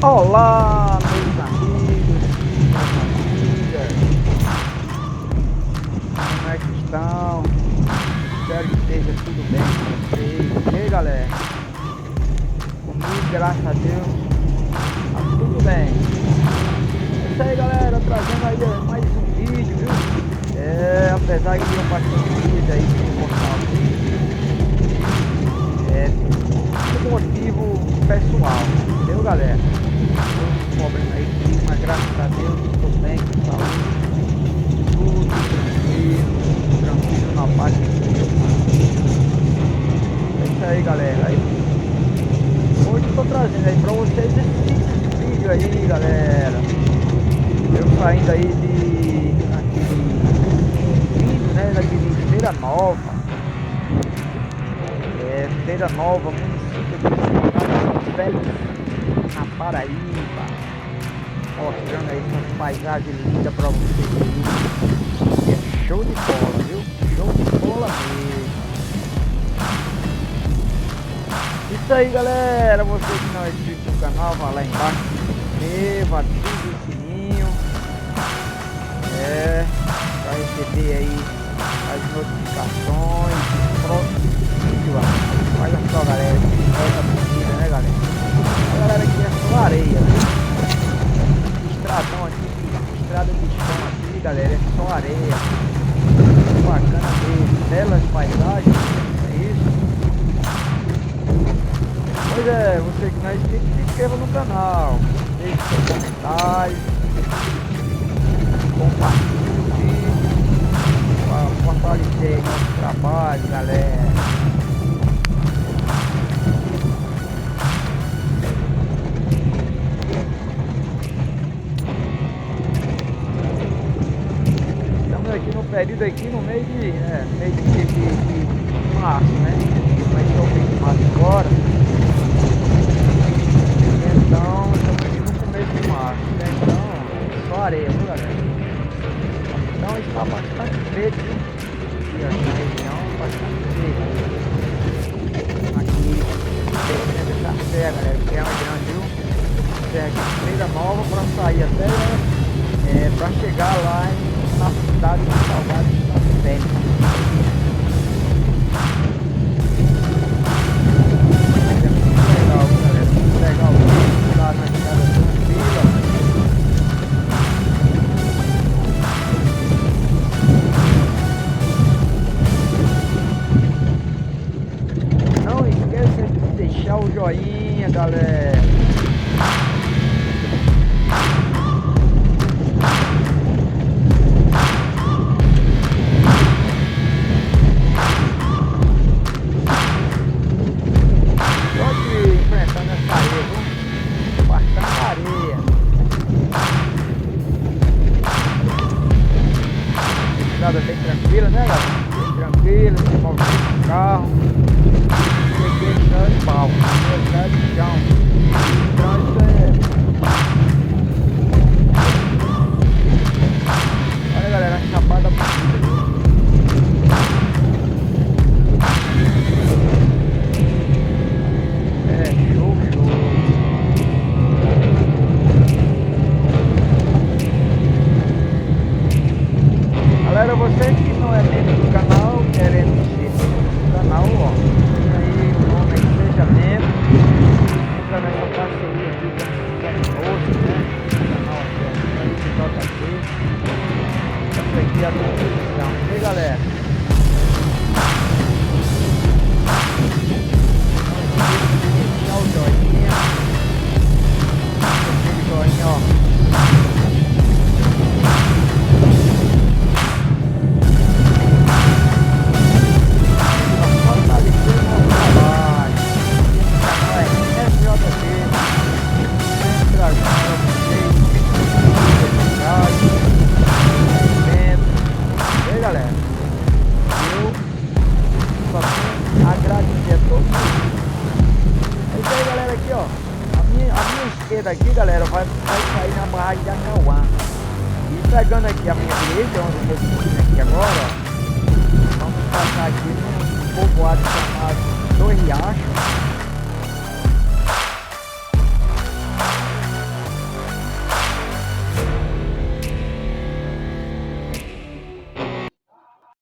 Olá, meus amigos, minhas amigas, como é que estão? Espero que esteja tudo bem com vocês. E aí, galera? Comigo, graças a Deus, tá tudo bem. É isso aí, galera, trazendo aí mais um vídeo, viu? Apesar que eu bastante vídeo aí no portal por motivo pessoal, entendeu, galera? Um problema aí comigo, mas graças a Deus estou bem, com saúde, tudo tranquilo na paz de Deus. É isso aí, galera. Hoje estou trazendo aí pra vocês esse vídeo aí, galera. Eu saindo aí daquele Feira Nova. Feira Nova, município de Velho, na Paraíba, mostrando aí essas paisagens lindas pra vocês aí. É show de bola, viu? Show de bola mesmo. Isso aí, galera. Você que não é inscrito no canal, vai lá embaixo, se inscreva, ative o sininho, pra receber aí as notificações do próximo vídeo. Olha só, galera, essa corrida, né, galera? A galera aqui é só areia, viu? Estradão aqui, estrada de chão aqui, galera, é só areia. Bacana mesmo, belas paisagens, é isso? Pois é, você que não é inscrito, se inscreva no canal, deixe seu comentário, compartilhe o vídeo, para fortalecer nosso trabalho, galera. Aqui no período aqui no meio de março, né? Mas estou no mês de março agora. Então estamos aqui no começo de março, né? Então só areia, viu, galera? Então está bastante verde, viu? Aqui na região, bastante verde. Aqui descendo essa serra, galera, que é uma grande, viu? Serra aqui, Feira Nova, para sair até para chegar lá na cidade de Salgado de São Bento. É muito legal, galera, muito legal. Lá na estrada tranquila. Não esqueça de deixar o joinha, galera. Estrada bem tranquila, né, galera? Bem tranquila, sem movimento de carro. Cheguei no pau, estrada de chão. Olha, galera, a chapada bonita. Show. Galera, você que não é membro do canal, querendo ser do canal, ó, aí o nome aí, seja membro, entra nessa parceria aqui com o moço, né, do canal aqui, JT, essa aqui é a descrição, ok, galera? Deixar o joinha, aquele joinha, ó. Galera, eu só tenho a agradecer a todos. É isso aí, galera, aqui ó, a minha esquerda aqui, galera, vai sair na barragem de Acauã. E pegando aqui a minha direita, onde eu estou aqui agora, ó, vamos passar aqui num povoado chamado Dois Riachos.